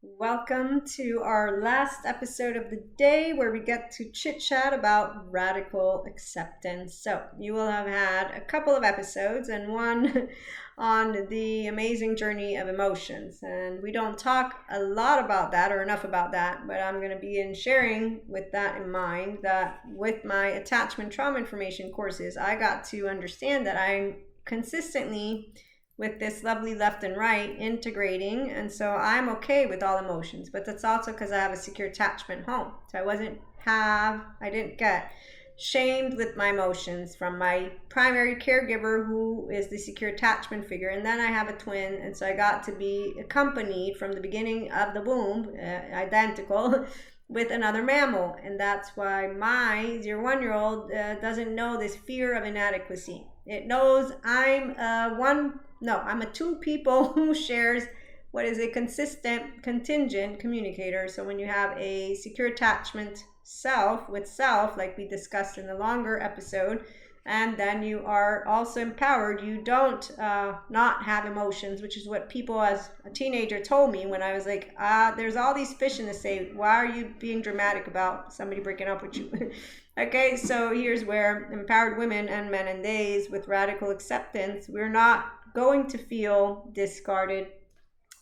Welcome to our last episode of the day where we get to chit chat about radical acceptance. So, you will have had a couple of episodes and one on the amazing journey of emotions. And we don't talk a lot about that or enough about that, but I'm going to be sharing with that in mind that with my attachment trauma information courses, I got to understand that I'm consistently with this lovely left and right integrating, and so I'm okay with all emotions, but that's also because I have a secure attachment home. So I didn't get shamed with my emotions from my primary caregiver, who is the secure attachment figure, and then I have a twin, and so I got to be accompanied from the beginning of the womb, identical with another mammal. And that's why my 0 1 year old doesn't know this fear of inadequacy. It knows I'm a two people who shares what is a consistent contingent communicator. So when you have a secure attachment self with self, like we discussed in the longer episode, and then you are also empowered, you don't not have emotions, which is what people as a teenager told me when I was like, there's all these fish in the sea. Why are you being dramatic about somebody breaking up with you? Okay, so here's where empowered women and men and days with radical acceptance, we're not going to feel discarded.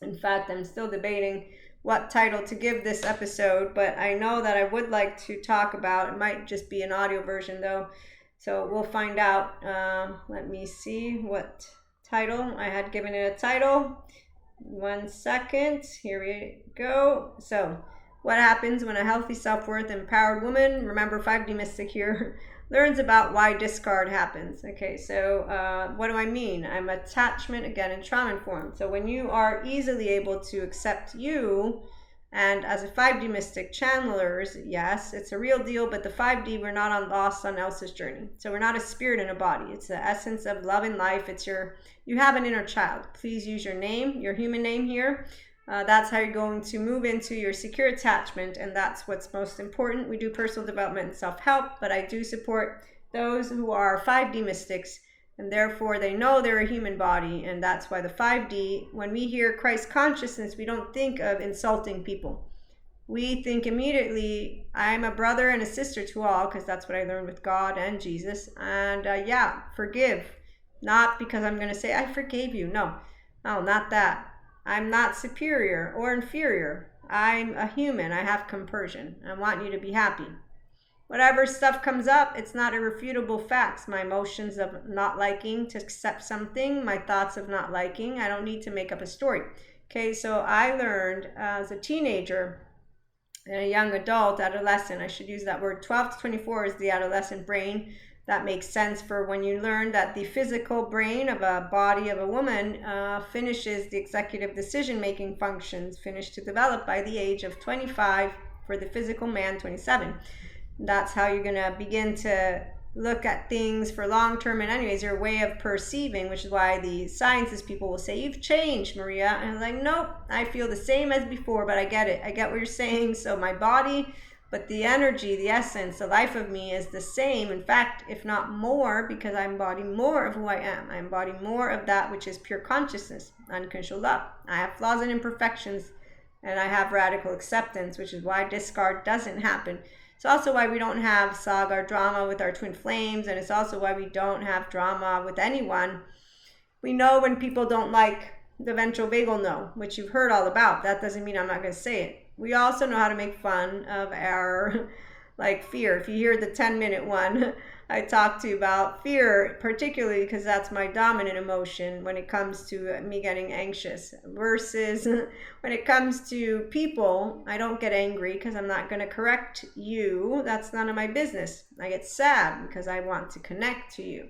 In fact, I'm still debating what title to give this episode, but I know that I would like to talk about, it might just be an audio version though, so we'll find out. Let me see what title. I had given it a title. 1 second. Here we go. So, what happens when a healthy self-worth empowered woman, remember 5D mystic here, learns about why discard happens. Okay, so what do I mean? I'm attachment again in trauma informed. So when you are easily able to accept you, and as a 5D mystic channelers, yes, it's a real deal, but the 5D, we're not lost on Elsa's journey. So we're not a spirit in a body. It's the essence of love and life. You have an inner child. Please use your name, your human name here. That's how you're going to move into your secure attachment, and that's what's most important. We do personal development and self-help, but I do support those who are 5D mystics, and therefore they know they're a human body, and that's why the 5D, when we hear Christ consciousness, we don't think of insulting people. We think immediately, I'm a brother and a sister to all, because that's what I learned with God and Jesus, and forgive. Not because I'm going to say, I forgave you. No, not that. I'm not superior or inferior. I'm a human. I have compersion. I want you to be happy. Whatever stuff comes up, it's not irrefutable facts. My emotions of not liking to accept something, my thoughts of not liking, I don't need to make up a story. Okay, so I learned as a teenager and a young adult, adolescent, I should use that word, 12 to 24 is the adolescent brain. That makes sense for when you learn that the physical brain of a body of a woman finishes the executive decision-making functions, finished to develop by the age of 25, for the physical man, 27. That's how you're going to begin to look at things for long-term, and anyways, your way of perceiving, which is why the sciences people will say, you've changed, Maria. And I'm like, nope, I feel the same as before, but I get it. I get what you're saying. So my body, but the energy, the essence, the life of me is the same. In fact, if not more, because I embody more of who I am. I embody more of that which is pure consciousness, unconditional love. I have flaws and imperfections, and I have radical acceptance, which is why discard doesn't happen. It's also why we don't have saga or drama with our twin flames, and it's also why we don't have drama with anyone. We know when people don't like the ventral vagal no, which you've heard all about. That doesn't mean I'm not going to say it. We also know how to make fun of our fear. If you hear the 10-minute one, I talk to you about fear, particularly because that's my dominant emotion when it comes to me getting anxious. Versus when it comes to people, I don't get angry because I'm not going to correct you. That's none of my business. I get sad because I want to connect to you.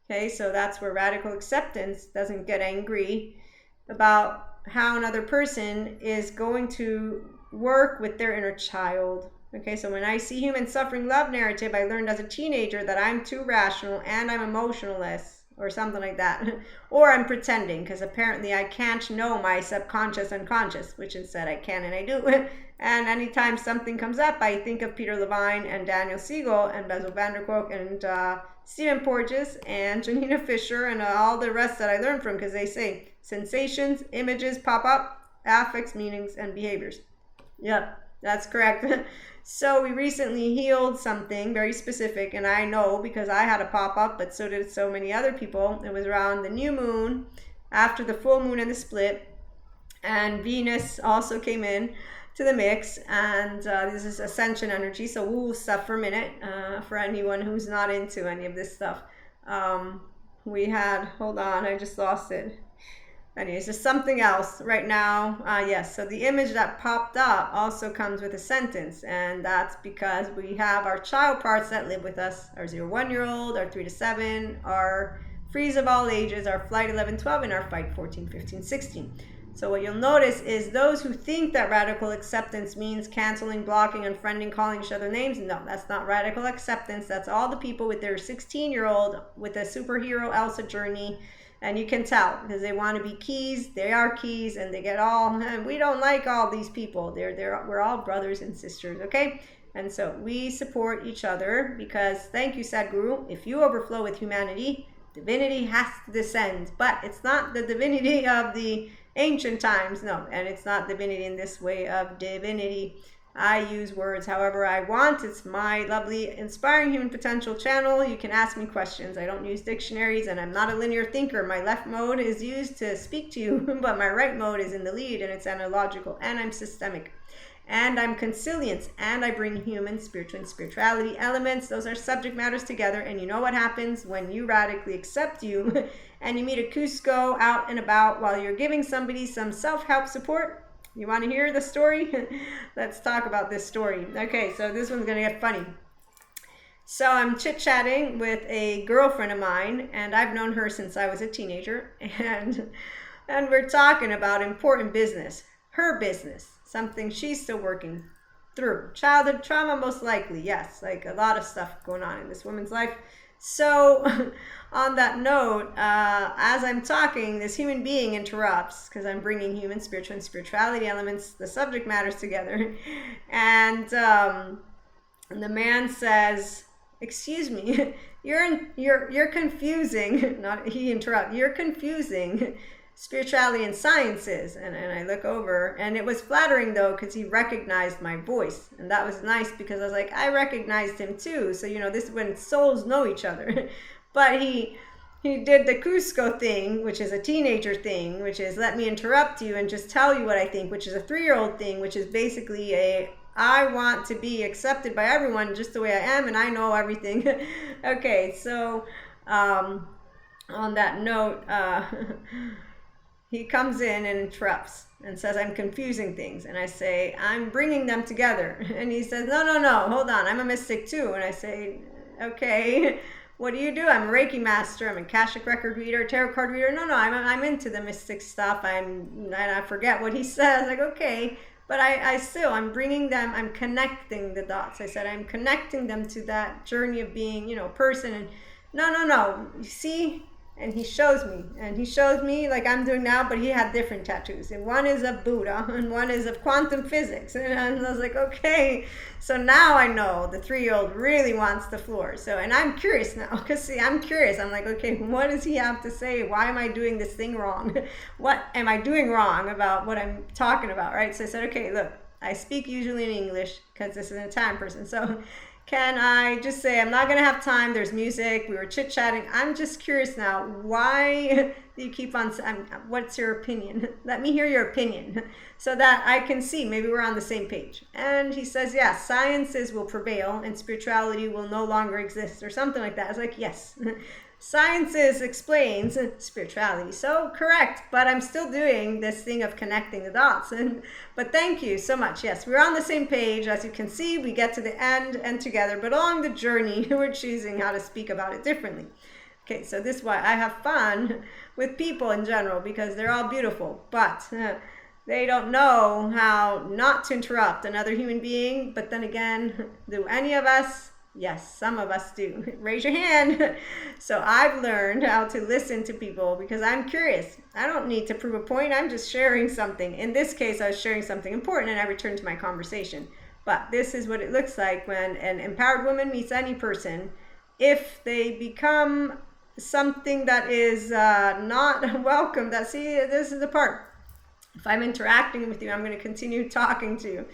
Okay, so that's where radical acceptance doesn't get angry about how another person is going to work with their inner child. Okay, so when I see human suffering love narrative, I learned as a teenager that I'm too rational and I'm emotionless or something like that. Or I'm pretending, because apparently I can't know my subconscious unconscious, which instead I can and I do. And anytime something comes up, I think of Peter Levine and Daniel Siegel and Bessel van der Kolk and Stephen Porges and Janina Fisher and all the rest that I learned from, because they say sensations, images pop up, affects, meanings, and behaviors. Yep, that's correct. So we recently healed something very specific, and I know because I had a pop up, but so did so many other people. It was around the new moon, after the full moon and the split, and Venus also came in to the mix, and this is ascension energy, so woo stuff for a minute, for anyone who's not into any of this stuff. We had, hold on, I just lost it. Anyways, there's something else right now. Yes, so the image that popped up also comes with a sentence, and that's because we have our child parts that live with us, our 0-1-year-old, our 3 to 7, our freeze of all ages, our flight 11, 12, and our fight 14, 15, 16. So what you'll notice is those who think that radical acceptance means canceling, blocking, unfriending, calling each other names, no, that's not radical acceptance. That's all the people with their 16-year-old with a superhero Elsa journey. And you can tell because they want to be keys. They are keys, and they get all. We don't like all these people. We're all brothers and sisters, okay? And so we support each other because, thank you, Sadhguru. If you overflow with humanity, divinity has to descend. But it's not the divinity of the ancient times, no, and it's not divinity in this way of divinity. I use words however I want. It's my lovely inspiring human potential channel. You can ask me questions. I don't use dictionaries, and I'm not a linear thinker. My left mode is used to speak to you, but my right mode is in the lead, and it's analogical, and I'm systemic, and I'm conciliant, and I bring human, spiritual, and spirituality elements. Those are subject matters together, and you know what happens when you radically accept you and you meet a Cusco out and about while you're giving somebody some self-help support. You want to hear the story? Let's talk about this story. Okay, so this one's going to get funny. So I'm chit-chatting with a girlfriend of mine, and I've known her since I was a teenager, and we're talking about important business, her business, something she's still working through. Childhood trauma, most likely, yes, like a lot of stuff going on in this woman's life. So on that note, as I'm talking, this human being interrupts because I'm bringing human, spiritual, and spirituality elements, the subject matters together. And the man says, "Excuse me, you're confusing." Not he interrupts. "You're confusing spirituality and sciences." And I look over, and it was flattering though because he recognized my voice, and that was nice because I was like, I recognized him too. So this is when souls know each other. But he did the Cusco thing, which is a teenager thing, which is let me interrupt you and just tell you what I think, which is a 3-year-old thing, which is basically I want to be accepted by everyone just the way I am, and I know everything. Okay, so on that note, he comes in and interrupts and says, "I'm confusing things." And I say, "I'm bringing them together." And he says, no, hold on, I'm a mystic too. And I say, "Okay, what do you do?" "I'm a Reiki master, I'm a Akashic record reader, tarot card reader." No, I'm into the mystic stuff. And I forget what he says. Like, okay, but I'm bringing them, I'm connecting the dots. I said, I'm connecting them to that journey of being, person. And no, you see? And he shows me like I'm doing now, but he had different tattoos. And one is of Buddha and one is of quantum physics. And I was like, okay. So now I know the 3-year-old really wants the floor. So, and I'm curious now, because see, I'm curious. I'm like, okay, what does he have to say? Why am I doing this thing wrong? What am I doing wrong about what I'm talking about, right? So I said, okay, look, I speak usually in English because this is an Italian person. So can I just say, I'm not going to have time. There's music. We were chit-chatting. I'm just curious now. Why do you keep on saying, what's your opinion? Let me hear your opinion so that I can see. Maybe we're on the same page. And he says, yeah, sciences will prevail and spirituality will no longer exist or something like that. I was like, yes. Sciences explains spirituality. So correct, but I'm still doing this thing of connecting the dots. But thank you so much. Yes, we're on the same page. As you can see, we get to the end and together, but along the journey, we're choosing how to speak about it differently. Okay, so this is why I have fun with people in general, because they're all beautiful, but they don't know how not to interrupt another human being. But then again, do any of us? Yes, some of us do. Raise your hand. So I've learned how to listen to people because I'm curious. I don't need to prove a point. I'm just sharing something. In this case, I was sharing something important and I returned to my conversation. But this is what it looks like when an empowered woman meets any person. If they become something that is not welcome, this is the part. If I'm interacting with you, I'm going to continue talking to you.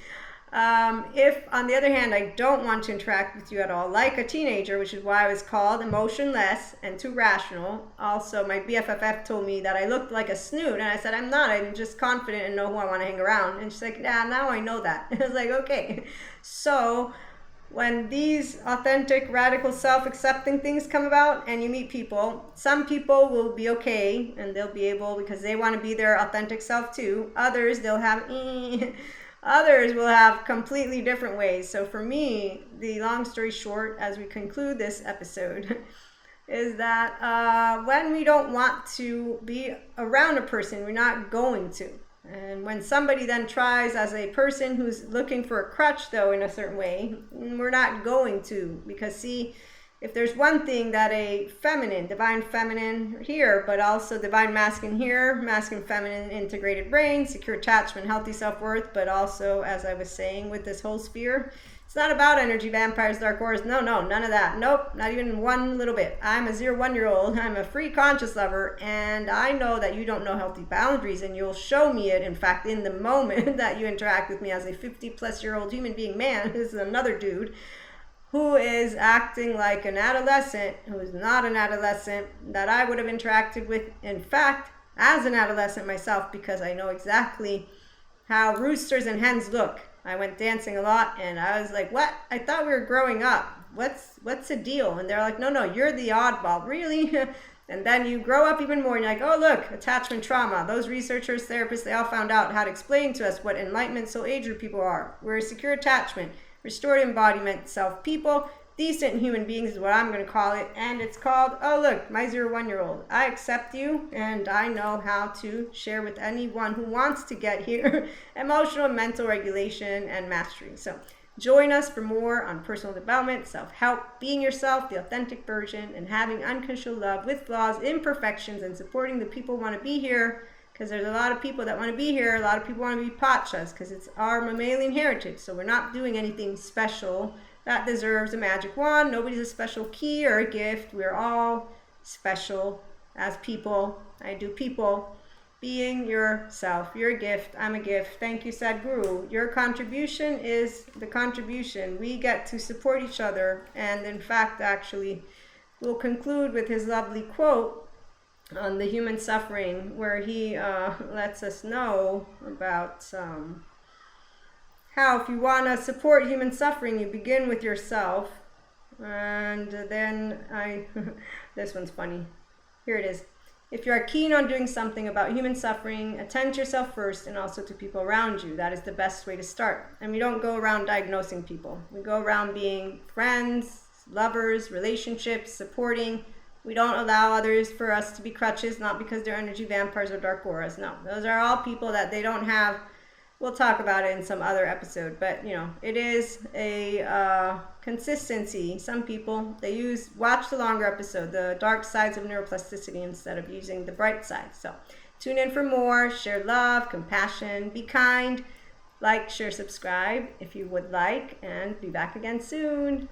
If, on the other hand, I don't want to interact with you at all, like a teenager, which is why I was called emotionless and too rational. Also, my BFFF told me that I looked like a snoot, and I said, I'm not. I'm just confident and know who I want to hang around. And she's like, yeah, now I know that. I was like, okay. So when these authentic, radical, self-accepting things come about and you meet people, some people will be okay and they'll be able, because they want to be their authentic self too. Others, they'll have others will have completely different ways. So for me, the long story short, as we conclude this episode, is that when we don't want to be around a person, we're not going to. And when somebody then tries as a person who's looking for a crutch, though, in a certain way, we're not going to. Because see, if there's one thing that a feminine, divine feminine here, but also divine masculine here, masculine feminine integrated brain, secure attachment, healthy self-worth, but also, as I was saying, with this whole sphere, it's not about energy, vampires, dark auras. No, none of that. Nope, not even one little bit. I'm a 0-1-year-old. I'm a free conscious lover, and I know that you don't know healthy boundaries, and you'll show me it, in fact, in the moment that you interact with me as a 50-plus-year-old human being man. This is another dude who is acting like an adolescent, who is not an adolescent, that I would have interacted with, in fact, as an adolescent myself, because I know exactly how roosters and hens look. I went dancing a lot, and I was like, what? I thought we were growing up. What's the deal? And they're like, no, you're the oddball. Really? And then you grow up even more, and you're like, oh, look, attachment trauma. Those researchers, therapists, they all found out how to explain to us what enlightenment soul age group people are. We're a secure attachment, restored embodiment, self people, decent human beings is what I'm going to call it. And it's called, oh, look, my 0-1-year-old. I accept you, and I know how to share with anyone who wants to get here emotional and mental regulation and mastery. So join us for more on personal development, self-help, being yourself, the authentic version, and having unconditional love with flaws, imperfections, and supporting the people who want to be here. Because there's a lot of people that want to be here. A lot of people want to be pachas because it's our mammalian heritage. So we're not doing anything special that deserves a magic wand. Nobody's a special key or a gift. We're all special as people. I do people. Being yourself. You're a gift. I'm a gift. Thank you, Sadhguru. Your contribution is the contribution. We get to support each other. And in fact, actually, we'll conclude with his lovely quote on the human suffering, where he lets us know about how if you want to support human suffering, you begin with yourself. And then this one's funny. Here it is. If you are keen on doing something about human suffering, attend to yourself first and also to people around you. That is the best way to start. And we don't go around diagnosing people. We go around being friends, lovers, relationships, supporting. We don't allow others for us to be crutches, not because they're energy vampires or dark auras. No, those are all people that they don't have. We'll talk about it in some other episode, but it is a consistency. Some people, they watch the longer episode, the dark sides of neuroplasticity, instead of using the bright side. So tune in for more, share love, compassion, be kind, like, share, subscribe if you would like, and be back again soon.